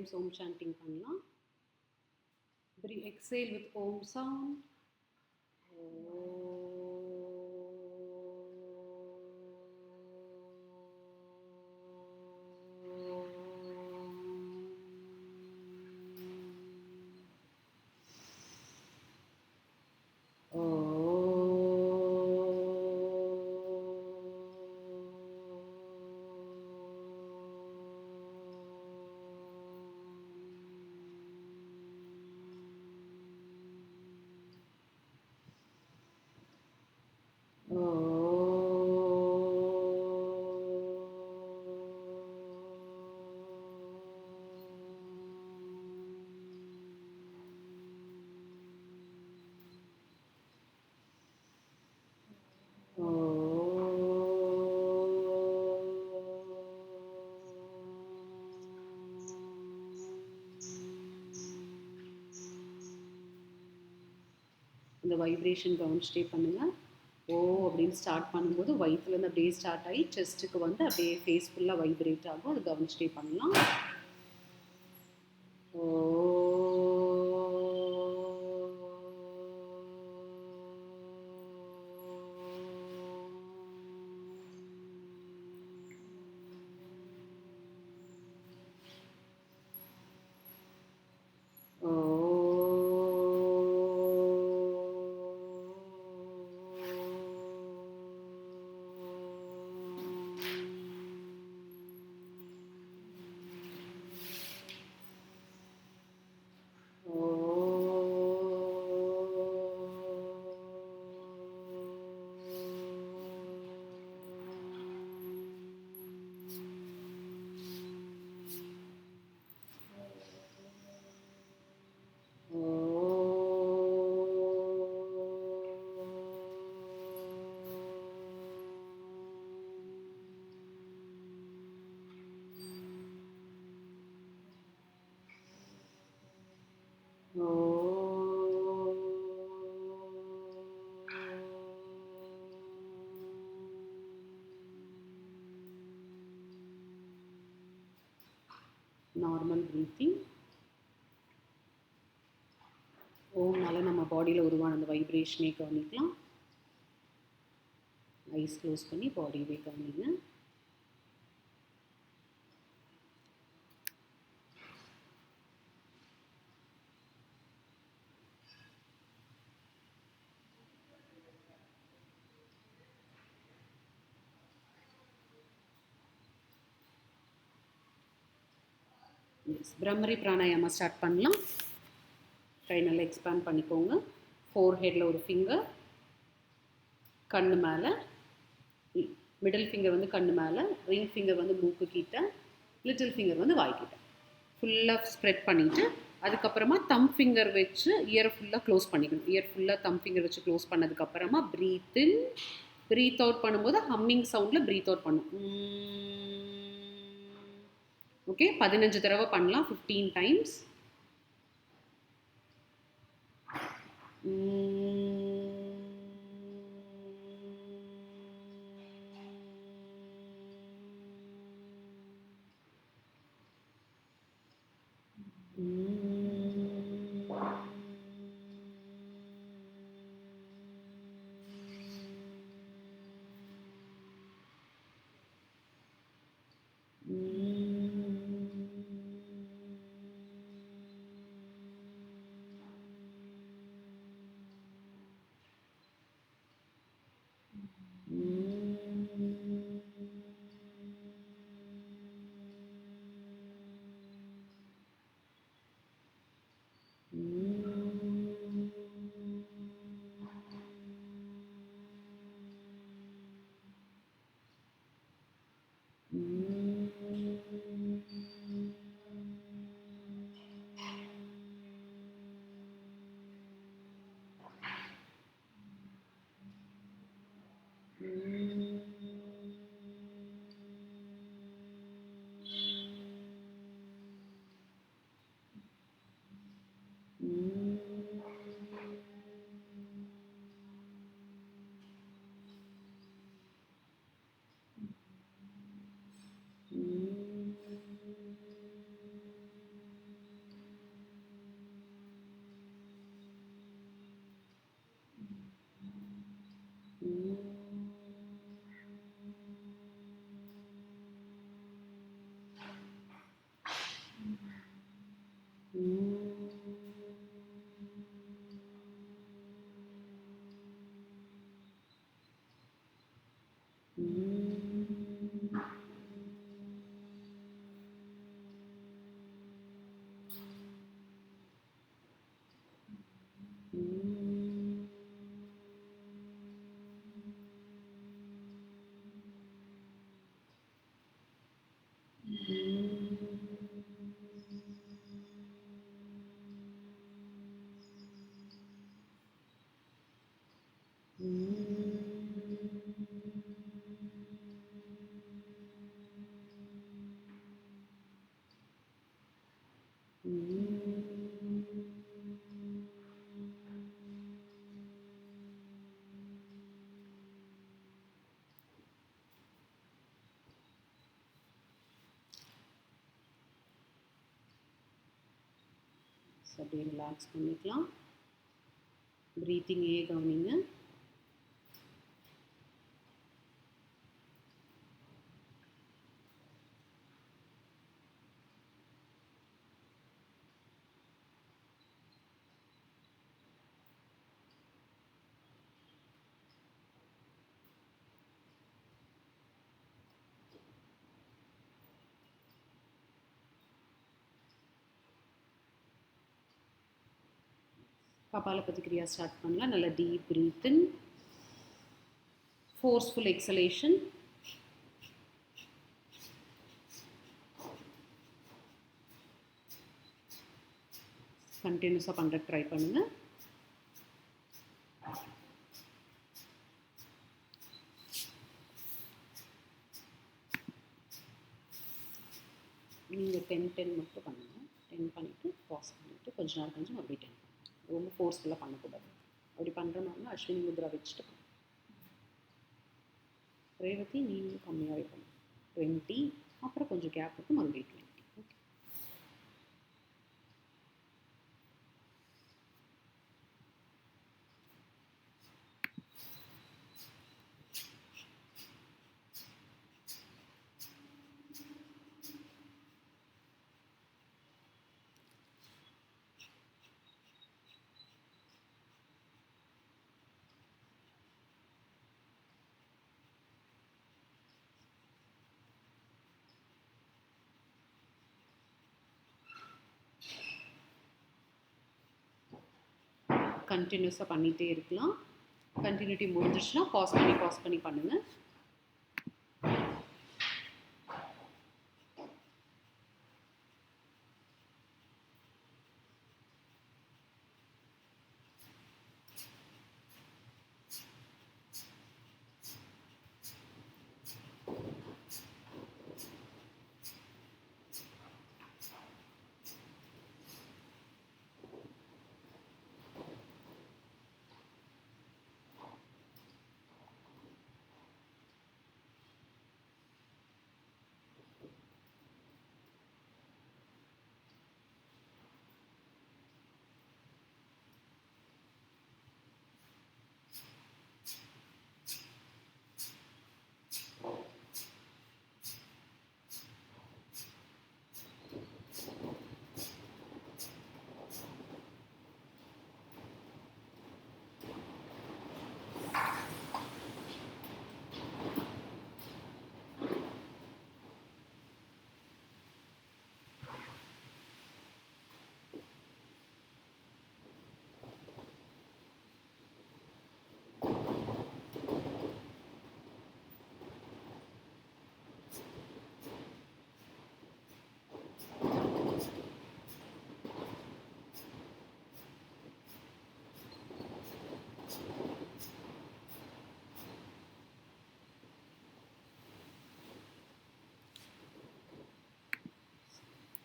times Om chanting பண்ணலாம். Exhale with Om sound. இந்த vibration கவனிச்சிட்டே பண்ணுங்கள். ஓ அப்படின்னு ஸ்டார்ட் பண்ணும்போது வயிற்றுலேருந்து அப்படியே ஸ்டார்ட் ஆகி செஸ்ட்டுக்கு வந்து அப்படியே ஃபேஸ் ஃபுல்லாக வைப்ரேட் ஆகும். அது கவனிச்சிட்டே பண்ணலாம். ஓ நார்மல் ப்ரீத்திங். ஓம்னால நம்ம பாடியில் உருவான அந்த வைப்ரேஷனே கவனிக்கலாம். ஐஸ் க்ளோஸ் பண்ணி பாடியவே கவனிங்க. பிரம்மரி பிராணாயாமா ஸ்டார்ட் பண்ணலாம். கை நல்லா எக்ஸ்பேண்ட் பண்ணிக்கோங்க. ஃபோர்ஹெட்டில் ஒரு ஃபிங்கர், கண்ணு மேலே, மிடில் ஃபிங்கர் வந்து கண்ணு மேலே, ரிங் ஃபிங்கர் வந்து மூக்கு கிட்ட, லிட்டில் ஃபிங்கர் வந்து வாய்க்கிட்ட ஃபுல்லாக ஸ்ப்ரெட் பண்ணிவிட்டு அதுக்கப்புறமா தம் ஃபிங்கர் வச்சு இயரை ஃபுல்லாக க்ளோஸ் பண்ணிக்கணும். இயர் ஃபுல்லாக தம் ஃபிங்கர் வச்சு க்ளோஸ் பண்ணதுக்கப்புறமா ப்ரீத் இன், ப்ரீத் அவுட் பண்ணும்போது ஹம்மிங் சவுண்டில் ப்ரீத் அவுட் பண்ணும். ஓகே, 15 தடவை பண்ணலாம், 15 டைம்ஸ். அப்படியே ரிலாக்ஸ் பண்ணிக்கலாம். ப்ரீத்திங்கே கவனிங்க. கபாலபதி கிரியா ஸ்டார்ட் பண்ணலாம். நல்லா டீப் பிரீத் இன், ஃபோர்ஸ்ஃபுல் எக்ஸலேஷன். கண்டினியூஸாக பண்ணுற ட்ரை பண்ணுங்கள். நீங்கள் 10 மட்டும் பண்ணுங்கள். 10 பண்ணிவிட்டு பாஸ் பண்ணிவிட்டு கொஞ்ச நேரம் கழிச்சு மறுபடியும் 10 பண்ணுங்கள். ரொம்ப ஃபோர்ஸ்ஃபுல்லாக பண்ணக்கூடாது. அப்படி பண்ணுறனால அஸ்வினி முத்ரா வச்சுட்டு பண்ணுங்க. ரேவதி நீங்களும் கம்மியாகவே பண்ணுங்க. 20, அப்புறம் கொஞ்சம் கேப் விட்டு மறுபடியும் 20. ஓகே. கண்டினியூஸாக பண்ணிகிட்டே இருக்கலாம். கண்டினியூட்டி முடிஞ்சிச்சுன்னா பாஸ் பண்ணி பண்ணுங்கள்.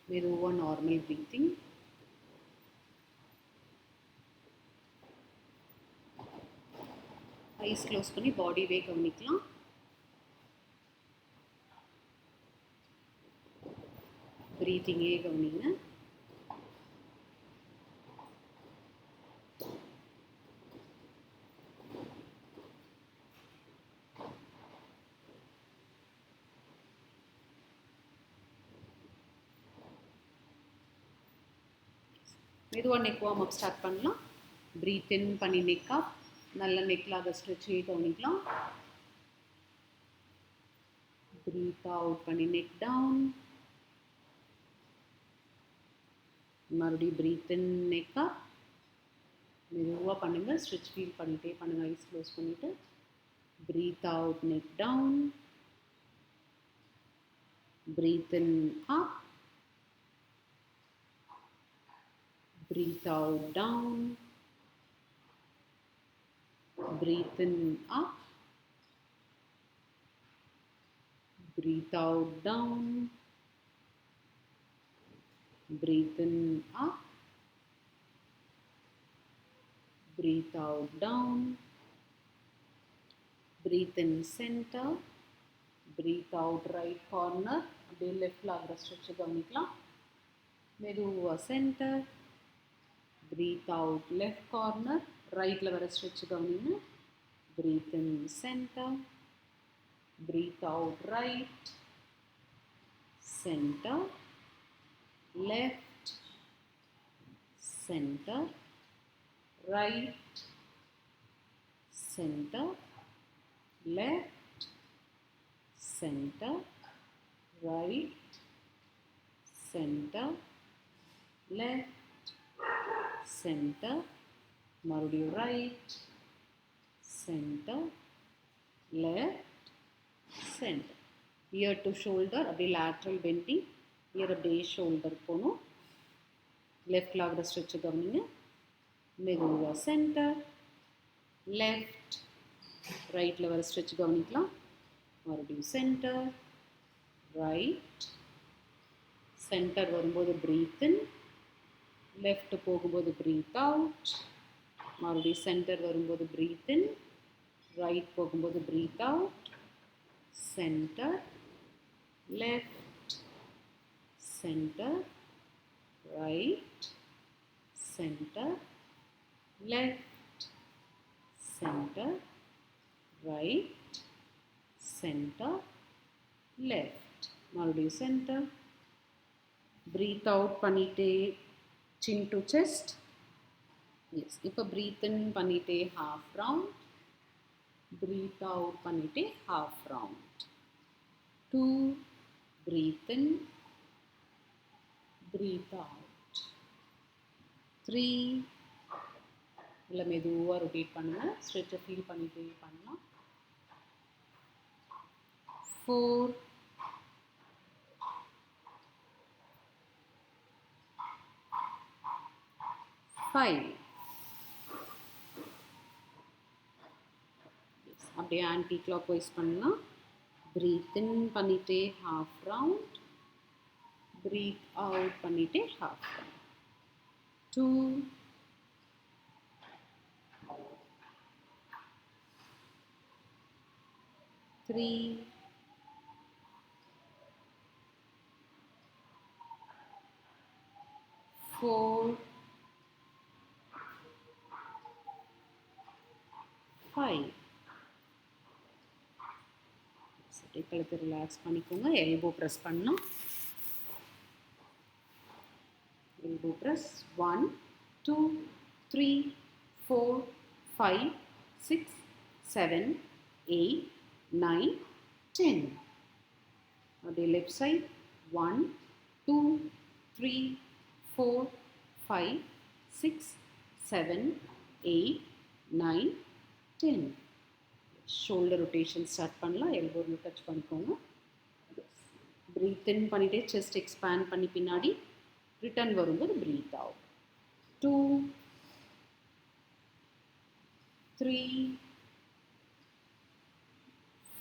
மெதுவாக நார்மல் ப்ரீத்திங். ஐஸ் க்ளோஸ் பண்ணி பாடிவே கவனிக்கலாம். ப்ரீத்திங்கே கவனிங்க. மெதுவாக நெக் வார்ம் அப் ஸ்டார்ட் பண்ணலாம். ப்ரீத் இன் பண்ணி நெக் அப், நல்ல நெக்கில் அதை ஸ்ட்ரெச் கவனிக்கலாம். ப்ரீத் அவுட் பண்ணி நெக் டவுன். மறுபடியும் ப்ரீத் இன் நெக் அப். மெதுவாக பண்ணுங்கள், ஸ்ட்ரெச் ஃபீல் பண்ணிகிட்டே பண்ணுங்கள். ஐஸ் க்ளோஸ் பண்ணிவிட்டு breathe out neck down. Breathe in up, breathe out down, breathe in up, breathe out down, breathe in up, breathe out down, breathe in center, breathe out right corner. அப்படியே லெஃப்டில் ஆகிற stretch கவனிக்கலாம். மெதுவாக centre, breathe out left corner, ரைட்டில் வர stretch கவனிங்க. breathe in center, breathe out right, center, left, center, right, center, left, center, right, center, left, center, மறுபடியும் right, center, left, center. Ear to shoulder, அப்படியே lateral bending, ear அப்படியே shoulder போகணும். லெஃப்டில் ஆகிற stretch கவனிங்க. மெதுவாக சென்டர், லெஃப்ட், ரைட்டில் வர ஸ்ட்ரெச் கவனிக்கலாம். மறுபடியும் சென்டர், ரைட், சென்டர் வரும்போது ப்ரீத் இன், லெஃப்ட் போகும்போது ப்ரீத் அவுட். மறுபடியும் சென்டர் வரும்போது ப்ரீத் இன், ரைட் போகும்போது breathe out. Centre, left, centre, right, centre, left, centre, right, centre, left. மறுபடியும் சென்டர். ப்ரீத் அவுட் பண்ணிட்டே chin to chest. எஸ், இப்போ breathe in பண்ணிட்டே half round, breathe out பண்ணிட்டே half round. 2, breathe in, breathe out. 3, இல்லை மெதுவாக rotate பண்ணுங்கள், ஸ்ட்ரெச்சை feel பண்ணிட்டே பண்ணலாம். 4, 5. அப்படியே ஆன்டி கிளாக் வைஸ் பண்ணலாம். ப்ரீத் இன் பண்ணிட்டே ஹாஃப் ரவுண்ட், ப்ரீத் அவுட் பண்ணிட்டே ஹாஃப் ரவுண்ட். 2, 3, 4, 5. சரி, கழுத்தை ரிலாக்ஸ் பண்ணிக்கோங்க. எல்போ ப்ரெஸ் பண்ணலாம். Elbow press. 1, 2, 3, 4, 5, 6, 7, 8, 9, 10. அப்படியே left side. 1, 2, 3, 4, 5, 6, 7, 8, 9, 10. Shoulder rotation start பண்ணலாம். எல்போவில் டச் பண்ணிக்கோங்க. ப்ரீத் இன் பண்ணிட்டே செஸ்ட் எக்ஸ்பேண்ட் பண்ணி பின்னாடி ரிட்டர்ன் வரும்போது ப்ரீத் அவுட். 2, 3,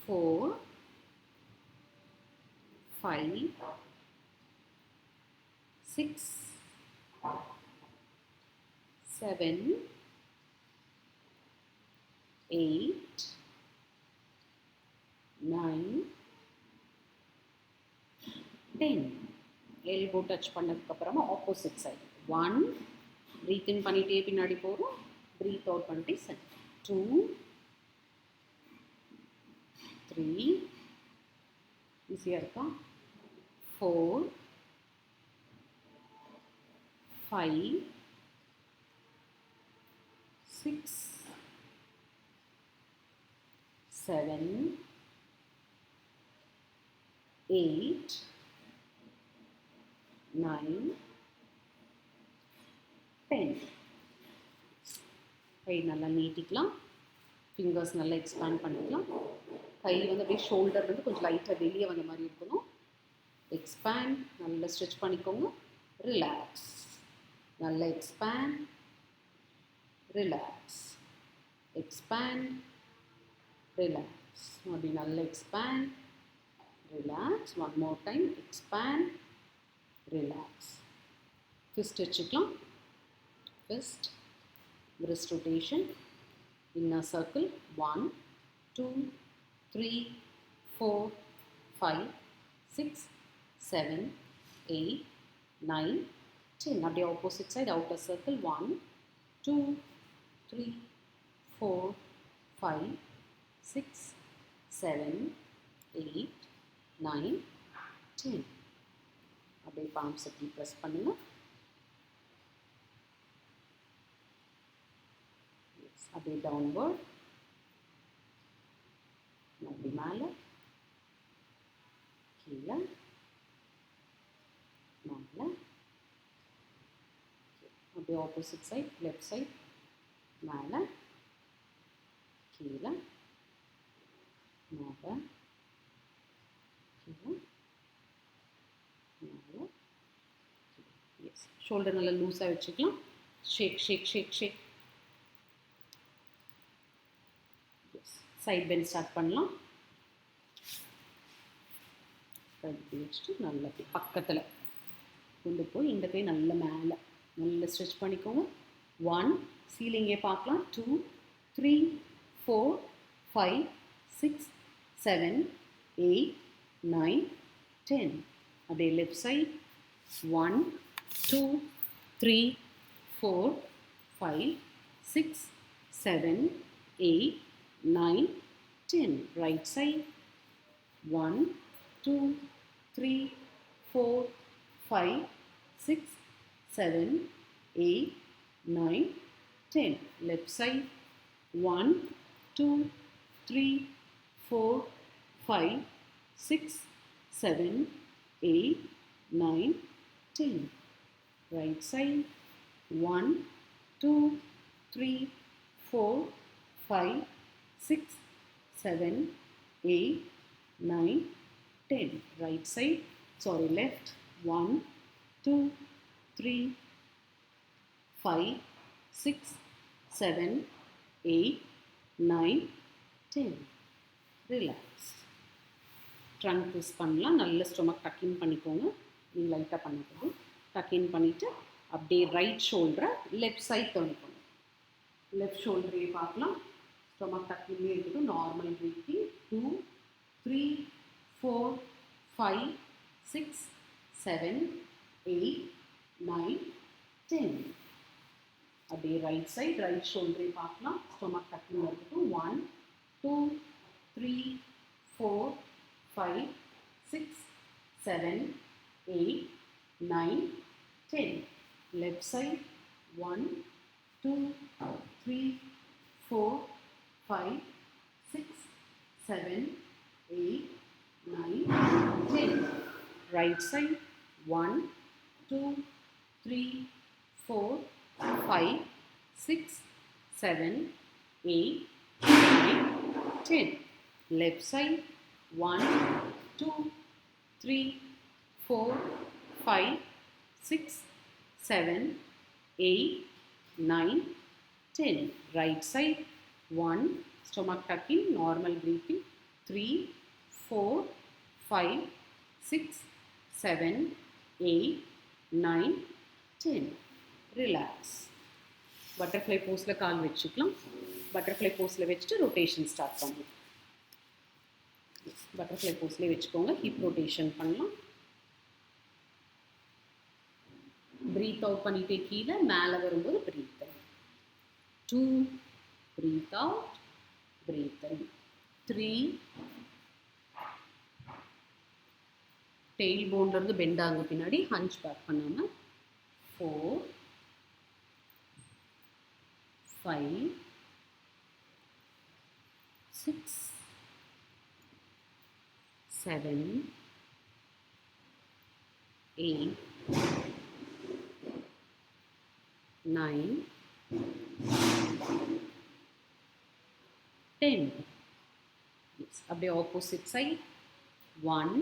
4, 5, 6, 7, 8, 9, 10. எல்போ டச் பண்ணதுக்கப்புறமா ஆப்போசிட் சைடு. 1, ப்ரீத் இன் பண்ணிட்டே பின்னாடி போகிறோம், ப்ரீத் அவுட் பண்ணிட்டே சென்டர். 2, 3, ஈஸியாக இருக்கா? 4, 5, 6, 7, 8, 9, 10. கை நல்லா நீட்டிக்கலாம், ஃபிங்கர்ஸ் நல்லா எக்ஸ்பேண்ட் பண்ணிக்கலாம். கை வந்து அப்படியே ஷோல்டர் வந்து கொஞ்சம் லைட்டாக வெளியே வந்த மாதிரி இருக்கணும். எக்ஸ்பேண்ட், நல்லா ஸ்ட்ரெச் பண்ணிக்கோங்க. ரிலாக்ஸ், நல்லா எக்ஸ்பேண்ட், ரிலாக்ஸ், எக்ஸ்பேண்ட், ரிலாக்ஸ். அப்படி நல்லா expand, relax. One more time, expand, relax. Fist வச்சுக்கலாம். Fist, wrist rotation, inner circle, 1, 2, 3, 4, 5, 6, 7, 8, 9, 10. அப்படியே opposite side, outer circle, 1, 2, 3, 4, 5, 6, 7, 8, 9, 10. அப்படியே palms அப்படி ப்ரெஸ் பண்ணுங்க. அப்படியே டவுன்வர்ட், அப்படி மேலே, கீழே, மேலே, அப்படியே ஆப்போசிட் சைட், லெஃப்ட் சைட், மேலே, கீழே, மேலே, கீழே, மேலே. எஸ், ஷோல்டர் நல்லா லூஸாக வச்சுக்கலாம். ஷேக் ஷேக் ஷேக் ஷேக். சைட் பெண்ட் ஸ்டார்ட் பண்ணலாம். இப்படி வச்சுட்டு நல்லா பக்கத்தில் கொண்டு போய் இந்த கை நல்ல மேலே நல்லா ஸ்ட்ரெச் பண்ணிக்கோங்க. 1, சீலிங்கே பார்க்கலாம். 2, 3, 4, 5, 6, 7, 8, 9, 10. அப்படியே left side. 1, 2, 3, 4, 5, 6, 7, 8, 9, 10. Right side. 1, 2, 3, 4, 5, 6, 7, 8, 9, 10. Left side. 1, 2, 3, 4, 5, 6, 7, 8, 9, 10. Right side. 1, 2, 3, 4, 5, 6, 7, 8, 9, 10. Right side, sorry, left. 1, 2, 3, 5, 6, 7, 8, 9, 10. Relax. Trunk twist பண்ணலாம். நல்ல ஸ்டொமக் டக்கின் பண்ணிக்கோங்க. நீங்கள் லைட்டாக பண்ணிக்கோங்க. டக்கின் பண்ணிவிட்டு அப்படியே ரைட் ஷோல்டரை லெஃப்ட் சைட் தோணிக்கோங்க. லெஃப்ட் ஷோல்டரையே பார்க்கலாம். ஸ்டொமக் டக்கின்லேயே இருக்கட்டும். Normal breathing. 2, 3, 4, 5, 6, 7, 8, 9, 10. அப்படியே ரைட் சைட் ரைட் ஷோல்டரே பார்க்கலாம். ஸ்டொமக் டக்கின் இருக்கட்டும். 1, 2, 3, 4, 5, 6, 7, 8, 9, 10. Left side. 1, 2, 3, 4, 5, 6, 7, 8, 9, 10. Right side. 1, 2, 3, 4, 5, 6, 7, 8, 9, 10. Left side. 1, 2, 3, 4, 5, 6, 7, 8, 9, 10. Right side. 1, stomach tucking, normal breathing. 3, 4, 5, 6, 7, 8, 9, 10. Relax. Butterfly pose la kaal vechikalam. Butterfly pose la vechittu rotation start பண்ணலாம். Butterfly pose la vechukkonga. Hip rotation பண்ணலாம். Breathe out பண்ணிட்டே கீழே மேலே வரும்போது breathe in. 2, breathe out, breathe in. 3, tailbone இருந்து bend ஆகுங்க பின்னாடி hunch back பண்ணாம. 4, 5 6 7 8 9 10. Yes. அப்படியே opposite side 1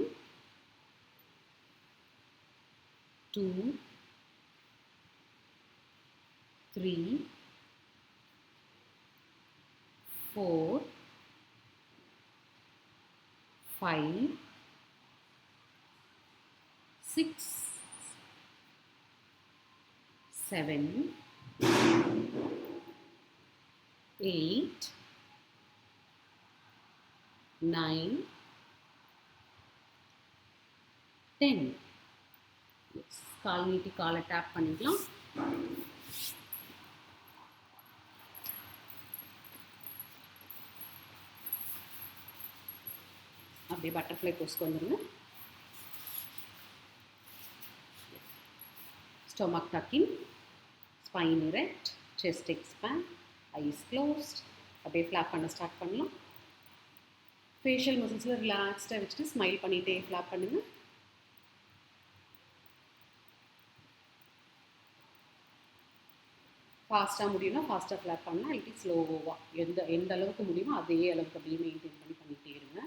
2 3 4 5 6 7 8 9 10. Yes. கால் நீட்டி காலை டேப் பண்ணிக்கலாம். அப்படியே பட்டர்ஃப்ளை போஸ்க்கு வந்துருங்க. Stomach tucking, spine erect, chest expand, eyes closed. அப்படியே ஃப்ளாப் பண்ண ஸ்டார்ட் பண்ணலாம். ஃபேஷியல் மசில்ஸில் ரிலாக்ஸ்டாக வச்சுட்டு ஸ்மைல் பண்ணிகிட்டே ஃப்ளாப் பண்ணுங்கள். ஃபாஸ்ட்டாக முடியும்னா ஃபாஸ்ட்டாக ஃப்ளாப் பண்ணலாம், இல்லாட்டி ஸ்லோவாக எந்த அளவுக்கு முடியுமோ அதே அளவுக்கு அப்படியே மெயின்டைன் பண்ணிகிட்டே இருங்க.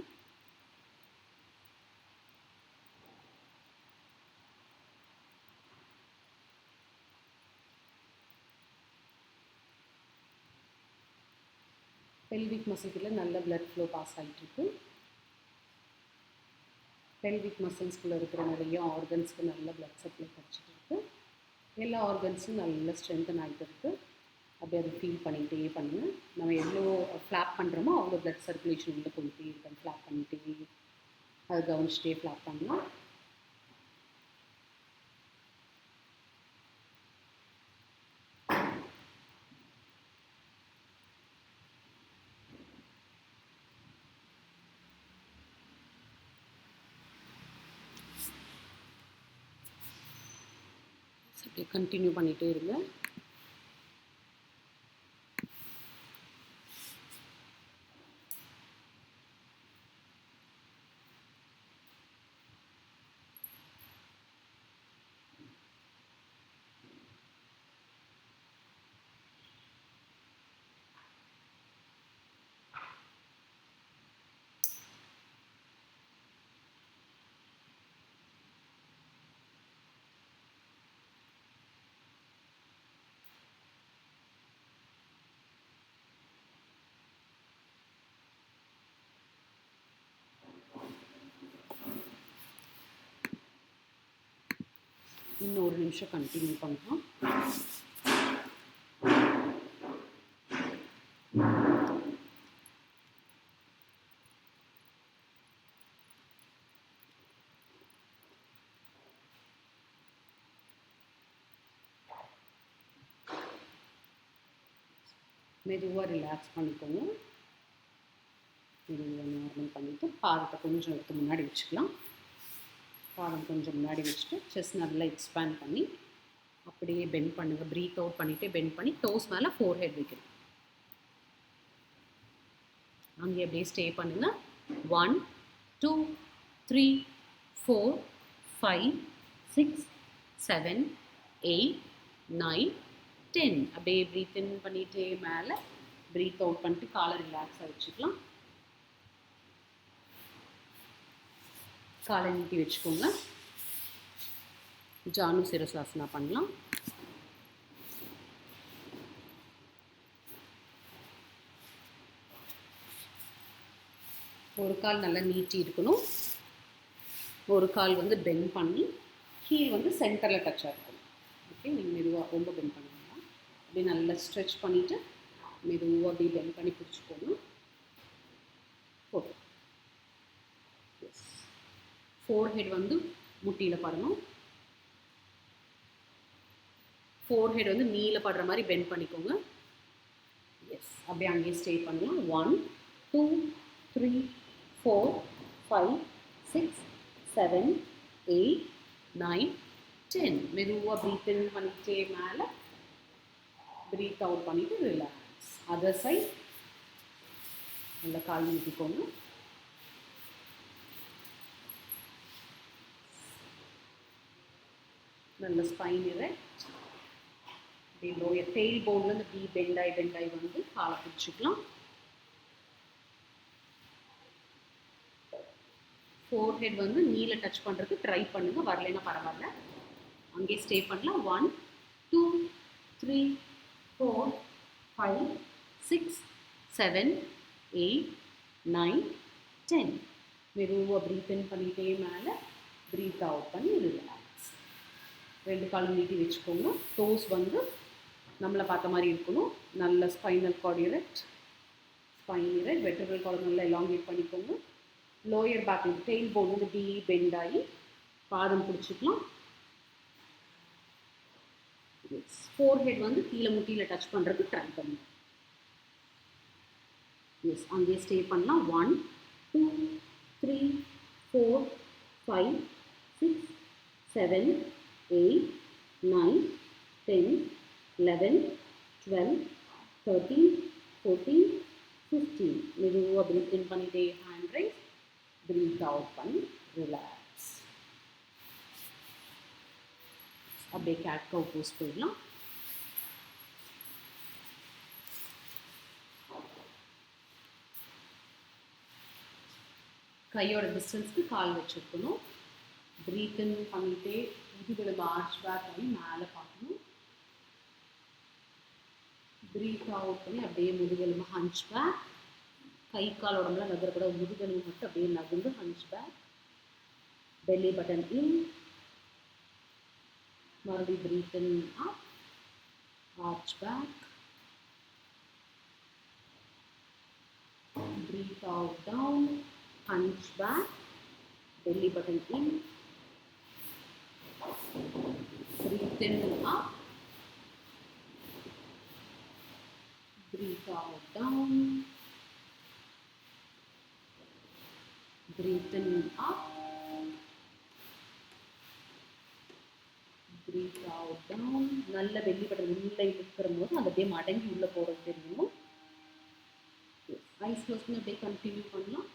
பெல்விக் மசில்குள்ளே நல்ல பிளட் ஃப்ளோ பாஸ் ஆகிட்டுருக்கு. பெல்விக் மசில்ஸ்குள்ளே இருக்கிற நிறைய ஆர்கன்ஸ்க்கு நல்ல பிளட் சப்ளை கிடச்சிட்டு இருக்கு. எல்லா ஆர்கன்ஸும் நல்ல ஸ்ட்ரென்தன் ஆகிட்டு இருக்குது. அப்படியே அதை ஃபீல் பண்ணிகிட்டே பண்ணுங்கள். நம்ம எவ்வளோ ஃப்ளாப் பண்ணுறோமோ அவ்வளோ பிளட் சர்க்குலேஷன் உள்ளே போயிட்டே இருக்கோம். ஃப்ளாப் பண்ணிகிட்டே அதை கவனிச்சிட்டே ஃப்ளாப் பண்ணலாம். அப்படியே கண்டினியூ பண்ணிகிட்டே இருங்க. இன்னும் ஒரு நிமிஷம் கண்டினியூ பண்ணலாம். மெதுவாக ரிலாக்ஸ் பண்ணிக்கோங்க. மெதுவாக நார்மல் பண்ணிவிட்டு பாதத்தை கொஞ்சம் எடுத்து முன்னாடி வச்சுக்கலாம். பாதம் கொஞ்சம் முன்னாடி வச்சுட்டு செஸ்ட் நல்லா எக்ஸ்பேண்ட் பண்ணி அப்படியே பெண்ட் பண்ணுங்கள். ப்ரீத் அவுட் பண்ணிவிட்டு பெண்ட் பண்ணி டோஸ் மேலே ஃபோர் ஹெட் வைக்கணும். அங்கே அப்படியே ஸ்டே பண்ணுங்கள். 1 2 3 4 5 6 7 8 9 10. அப்படியே ப்ரீத் இன் பண்ணிகிட்டே மேலே ப்ரீத் அவுட் பண்ணிட்டு காலை ரிலாக்ஸாக வச்சுக்கலாம். காலை நீட்டி வச்சுக்கோங்க. ஜானு சிரசாசனா பண்ணலாம். ஒரு கால் நல்லா நீட்டி இருக்கணும். ஒரு கால் வந்து பெண்ட் பண்ணி ஹீல் வந்து சென்டரில் டச்சாக இருக்கணும். ஓகே, நீங்கள் மெதுவாக ரொம்ப பெண்ட் பண்ணுங்க. அப்படியே நல்லா ஸ்ட்ரெச் பண்ணிவிட்டு மெதுவாக அப்படியே பெண்ட் பண்ணி பிடிச்சிக்கோங்க. ஓகே, ஃபோர் ஹெட் வந்து முட்டியில் படணும். ஃபோர் ஹெட் வந்து நீல படுற மாதிரி பெண்ட் பண்ணிக்கோங்க. எஸ், அப்படியே அங்கேயே ஸ்டே பண்ணலாம். 1 2 3 4 5 6 7 8 9 10. மெதுவாக ப்ரீத் இன் பண்ணிக்கிட்டே மேலே ப்ரீத் அவுட் பண்ணிவிட்டு ரிலாக்ஸ். அதர் சைட் நல்லா கால் நீட்டிக்கோங்க. நல்ல ஸ்பைன் எரெக்ட். லோயர் டெயில் போன்லேருந்து இப்படி பெண்டாய் வந்து காலை பிடிச்சிக்கலாம். ஃபோர் ஹெட் வந்து நீல டச் பண்ணுறதுக்கு ட்ரை பண்ணுங்க, வரலைன்னா பரவாயில்ல, அங்கேயே ஸ்டே பண்ணலாம். 1 2 3 4 5 6 7 8 9 10. மெதுவாக ப்ரீத் இன் பண்ணிகிட்டே மேலே ப்ரீத் அவுட் பண்ணி ரிலாக்ஸ். 2 காலும் நீட்டி வச்சுக்கோங்க. டோஸ் வந்து நம்மளை பார்த்த மாதிரி இருக்கணும். நல்ல spinal cord erect, spine erect. Vertebral column நல்லா எலாங்கேட் பண்ணிக்கோங்க. லோயர் பேக் டெயில் போன் வந்து இப்படி பெண்ட் ஆகி பாதம் பிடிச்சிக்கலாம். ஃபோர் ஹெட் வந்து கீழே முட்டியில் டச் பண்ணுறதுக்கு ட்ரை பண்ணுங்க. எஸ், அங்கேயே ஸ்டே பண்ணலாம். 1 2 3 4 5 6 7 8 9 10 11 12 13 14 15. மெதுவாக ப்ரீத் இன் பண்ணிட்டே ஹேண்ட் ரைஸ், ப்ரீத் அவுட் பண்ணி ரிலாக்ஸ். அப்படியே கேட் கவ் போஸ் போயிடலாம். கையோட டிஸ்டன்ஸ்க்கு கால் வச்சுருக்கணும். ப்ரீத் இன் பண்ணிகிட்டே முதுகெலும்பு ஆர்ச் பேக் பண்ணி மேலே பார்க்கணும். ப்ரீத் அவுட் பண்ணி அப்படியே முதுகெலும்பு ஹஞ்ச் பேக். கை கால் உடம்புலாம் நகரக்கூடாது, முதுகெலும்பு மட்டும் அப்படியே நகர்ந்து hunch back. Belly button in. மறுபடியும் breathe in up, arch back. Breathe out down, hunch back, belly button in. Breathe in up, breathe out down, breathe in up, breathe out down. நல்ல belly button உள்ள இழுக்கிற போது அது அப்படியே மடங்கி உள்ள போகிறது தெரியும். ஐஸ் க்ளோஸ் பண்ணி அப்படியே கண்டினியூ பண்ணலாம்.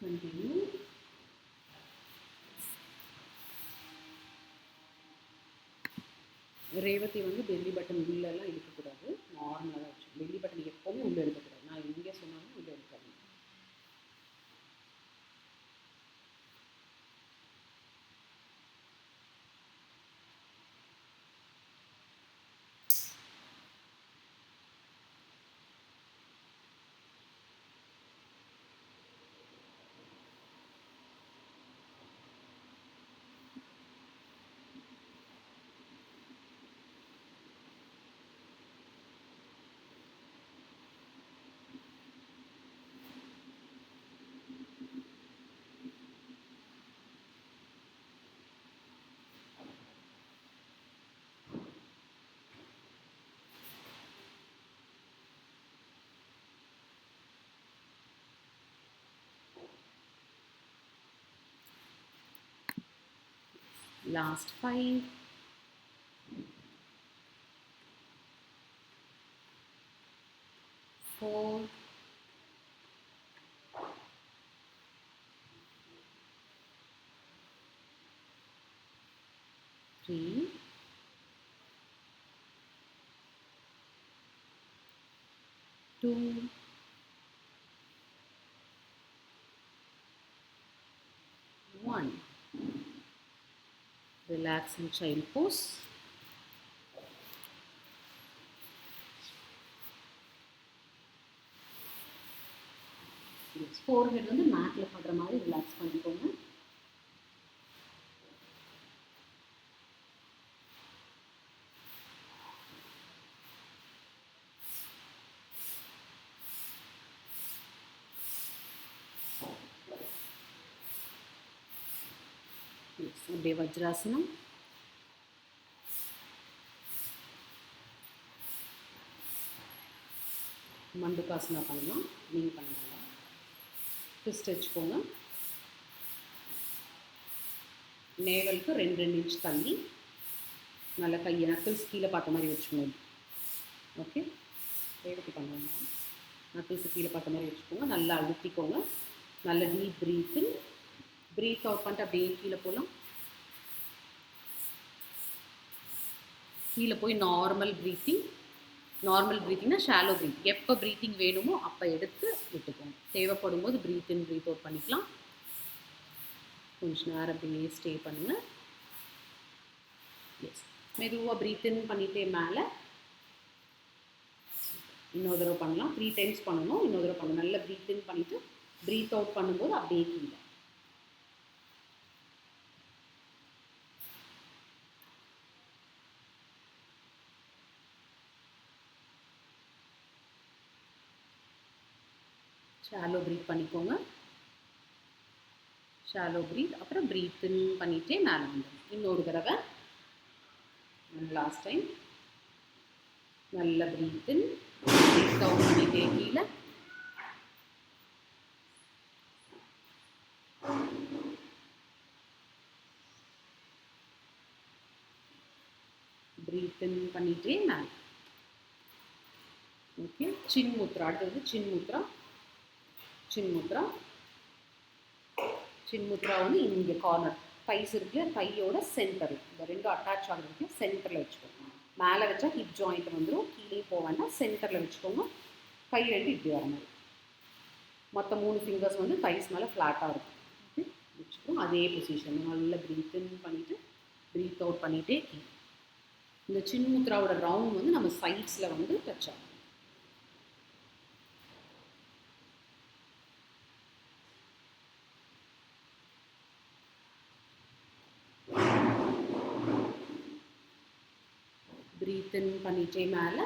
கண்டினியூ. ரேவதி வந்து பெல்லி பட்டன் உள்ளெல்லாம் இழுக்கக்கூடாது, நார்மலாக தான் வச்சு. பெல்லி பட்டன் எப்போவுமே உள்ளே எடுக்கக்கூடாது. நான் எங்கே சொன்னாலும் உள்ளே எடுக்காது. Last 5. 4. 3. 2. 1. Relax in child pose. Forehead வந்து மேட்ல படுற மாதிரி ரிலாக்ஸ் பண்ணிக்கோங்க. அப்படியே வஜ்ராசனம். மண்டுகாசனா பண்ணலாம், நீங்கள் பண்ணலாம். ட்விஸ்ட் வச்சுக்கோங்க. நேவலுக்கு 2 இன்ச் தள்ளி நல்லா கையை நக்கல்ஸ் கீழே பார்த்த மாதிரி வச்சுக்கோங்க. ஓகே, வேகத்துக்கு பண்ணுவாங்க. நக்கிள்ஸு கீழே பார்த்த மாதிரி வச்சுக்கோங்க. நல்லா அழுத்திக்கோங்க. நல்ல டீப் ப்ரீத்து. ப்ரீத் அவுட் பண்ணிட்டு அப்படியே கீழே போகலாம். கீழே போய் நார்மல் ப்ரீத்திங். நார்மல் ப்ரீத்திங்னா ஷாலோ ப்ரீத். எப்போ ப்ரீத்திங் வேணுமோ அப்போ எடுத்து விட்டுக்கோங்க. தேவைப்படும் போது ப்ரீத் இன் ப்ரீத் அவுட் பண்ணிக்கலாம். கொஞ்சம் நேரம் அப்படியே ஸ்டே பண்ணுங்கள். எஸ், மெதுவாக ப்ரீத் இன் பண்ணிகிட்டே மேலே. இன்னொரு தடவை பண்ணலாம். 3 டைம்ஸ் பண்ணணும். இன்னொரு தடவை பண்ணணும். நல்லா ப்ரீத் இன் பண்ணிவிட்டு ப்ரீத் அவுட் பண்ணும்போது அப்படியே கீழே. ஷாலோ ப்ரீத் பண்ணிக்கோங்க. Shallow breathe. அப்புறம் ப்ரீத் இன் பண்ணிகிட்டே மேலே வந்துடும். இன்னொரு தடவை. Last time. நல்ல ப்ரீத் இன். ப்ரீத் அவுட் பண்ணிகிட்டே கீழே. ப்ரீத் இன் பண்ணிகிட்டே மேலே. ஓகே, சின் முத்ரா. அடுத்தது சின் முத்ரா. சின் முத்ரா. சின் முத்ரா வந்து இங்கே கார்னர் தைஸ் இருக்குல்ல, தையோட சென்டர். இந்த ரெண்டும் அட்டாச் ஆகிறதுக்கு சென்டரில் வச்சுக்கோங்க. மேலே வச்சா ஹிப் ஜாயிண்ட் வந்துடும். கீழே போவேன்னா சென்டரில் வச்சுக்கோங்க. கை ரெண்டு இப்படி வர மாதிரி. மற்ற 3 ஃபிங்கர்ஸ் வந்து தைஸ் மேலே ஃப்ளாட்டாக இருக்கும். ஓகே, வச்சுக்கோங்க. அதே பொசிஷன். நல்லா ப்ரீத் இன் பண்ணிவிட்டு ப்ரீத் அவுட் பண்ணிகிட்டே கீழே. இந்த சின் முத்ராவோட ரவுண்ட் வந்து நம்ம சைட்ஸில் வந்து டச் ஆகும். ப்ரீத் இன் பண்ணிட்டே மேலே.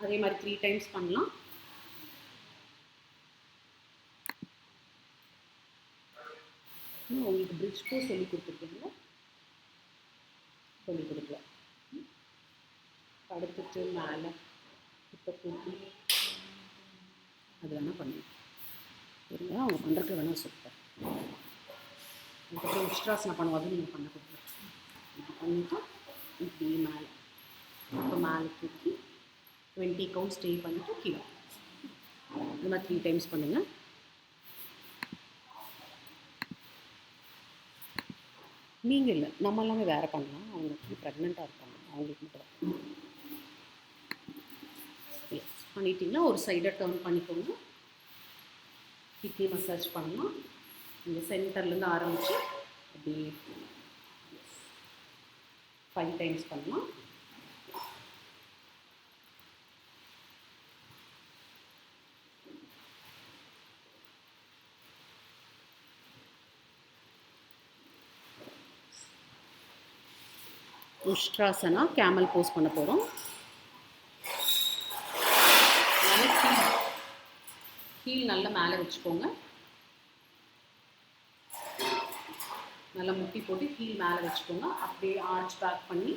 அதே மாதிரி 3 டைம்ஸ் பண்ணலாம். உங்களுக்கு பிரிட்ஜ் போ சொல்லி கொடுத்துருக்கீங்களா? சொல்லி கொடுக்கல. படுத்துட்டு மேலே இப்போ கூட்டி அது வேணால் பண்ணுங்க. இருங்க, அவங்க பண்ணுறதுக்கு வேணால் சூப்பர். அதுக்கப்புறம் உஷ்ட்ராசனம் பண்ணுவாங்க, நீங்கள் பண்ண கொடுங்க. இப்படி பண்ணிவிட்டு இப்படி மேலே இப்போ மேலே தூக்கி 20 கவுண்ட் ஸ்டே பண்ணிவிட்டு கீழே. இந்த மாதிரி 3 டைம்ஸ் பண்ணுங்கள். நீங்கள் இல்லை, நம்ம எல்லாமே வேறு பண்ணலாம். அவங்க ப்ரெக்னெண்ட்டாக இருக்காங்க, அவங்களுக்கு மட்டும். எஸ், பண்ணிட்டீங்கன்னா ஒரு சைடை டர்ன் பண்ணிக்கோங்க. கிட்னி மசாஜ் பண்ணலாம். இந்த சென்டர்லேருந்து ஆரம்பித்து அப்படியே 5 டைம்ஸ் பண்ணலாம். உஷ்ட்ராசனா கேமல் போஸ் பண்ண போகிறோம். கீழ் நல்லா மேலே வச்சுக்கோங்க. நல்லா முட்டி போட்டு கீழ் மேலே வச்சுக்கோங்க. அப்படியே ஆர்ச் பேக் பண்ணி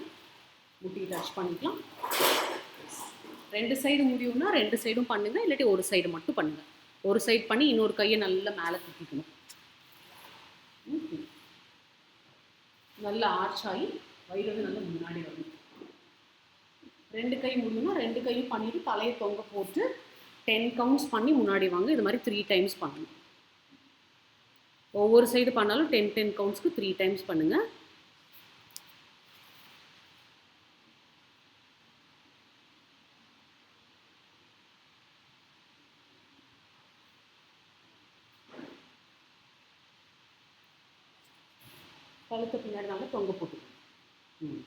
முட்டி டச் பண்ணிக்கலாம். 2 சைடு முடியும்னா 2 சைடும் பண்ணுங்கள். இல்லாட்டி ஒரு சைடு மட்டும் பண்ணுங்கள். ஒரு சைடு பண்ணி இன்னொரு கையை நல்லா மேலே தூக்கிக்கணும். நல்லா ஆர்ச் ஆகி வயிறு வந்து நல்லா முன்னாடி வரணும். 2 கை முடியும்னா 2 கையும் பண்ணிவிட்டு தலையை தொங்க போட்டு 10 கவுண்ட்ஸ் பண்ணி முன்னாடி வாங்க. இது மாதிரி 3 டைம்ஸ் பண்ணணும். ஒவ்வொரு சைடு பண்ணாலும் 10 கவுண்ட்ஸ்க்கு 3 டைம்ஸ் பண்ணுங்கள். கழுத்து பின்னாடி நல்லா தொங்க போட்டு. ம்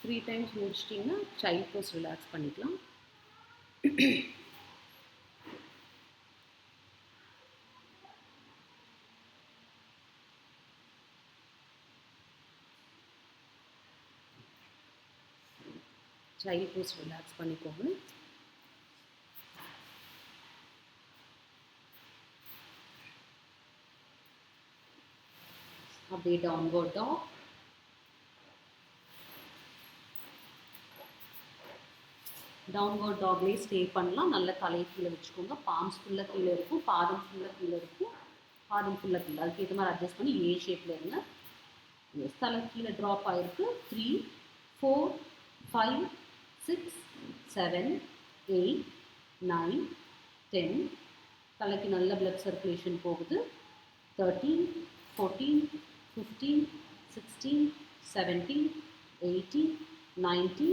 3 டைம்ஸ் முடிச்சிட்டிங்கன்னா சைல்ட் போஸ் ரிலாக்ஸ் பண்ணிக்கலாம். சைல்ட் போஸ் ரிலாக்ஸ் பண்ணிக்கோங்க. அப்படியே டவுன்வர்ட் டாக். டவுன்வர்ட் டாக்லேயே ஸ்டே பண்ணலாம். நல்ல தலையை கீழே வச்சுக்கோங்க. பாம்ஸ் ஃபுல்லாக கீழே இருக்கும், பாதம் ஃபுல்லாக கீழே இருக்கும், பாதம் ஃபுல்லாக கீழே. அதுக்கேற்ற மாதிரி அட்ஜஸ்ட் பண்ணி ஏ ஷேப்பில் இருங்க. தலை கீழே ட்ராப் ஆகிருக்கு. 3 4 5 6 7 8 9 10. தலைக்கு நல்ல பிளட் சர்க்குலேஷன் போகுது. 13 14 15 16 17 18 19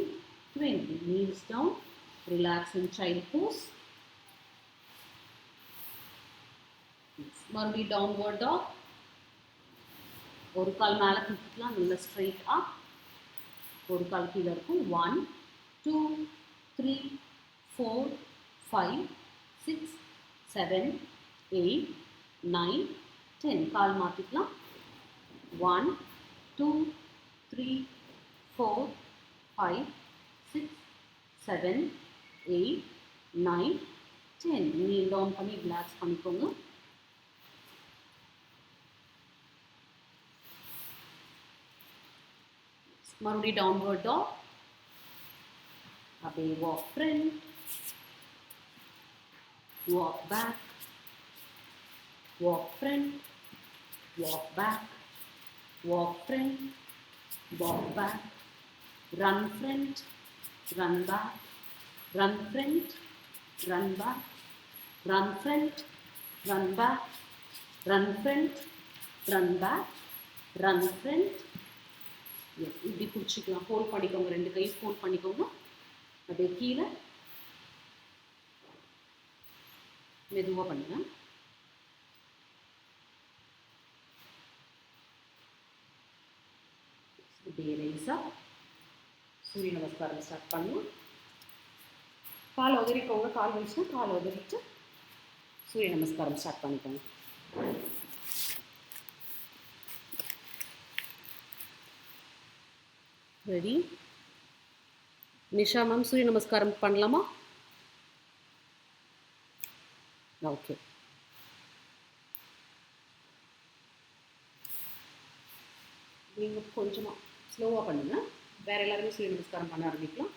20. Knees down. Relax in child pose. மறுபடியும் downward dog. ஒரு கால் மேலே தூக்கிக்கலாம். நல்ல ஸ்ட்ரைட் அப். ஒரு கால் கீழே இருக்கும். 1 2 3 4 5 6 7 8 9 10. கால் மாற்றிக்கலாம். 1 2 3 4 5 6 7 8 9 10. kneel down பண்ணி ரிலாக்ஸ் பண்ணிக்கோங்க. மறுபடியும் டவுன்வர்ட் டாக். அப்படியே walk front, walk back, walk front, walk back, walk front, walk back, run front, run back, run front, run back, run front, run back, run front, run back, run front. இப்படி பிடிச்சிக்கலாம். Hold பண்ணிக்கோங்க. 2 கை hold பண்ணிக்கோங்க. அப்படியே கீழே மெதுவாக பண்ணுங்க. அப்படியே rice அப். சூரிய நமஸ்காரம் ஸ்டார்ட் பண்ணலாம். கால் உதறிக்கோங்க. கால் வலிச்சுன்னா கால் உதறிட்டு சூரிய நமஸ்காரம் ஸ்டார்ட் பண்ணிக்கோங்க. ரெடி? நிஷா மேம் சூரிய நமஸ்காரம் பண்ணலாமா? ஓகே. நீங்கள் கொஞ்சமாக ஸ்லோவாக பண்ணுங்கள். வேறு எல்லாருமே சூரிய நமஸ்காரம் பண்ண ஆரம்பிக்கலாம்.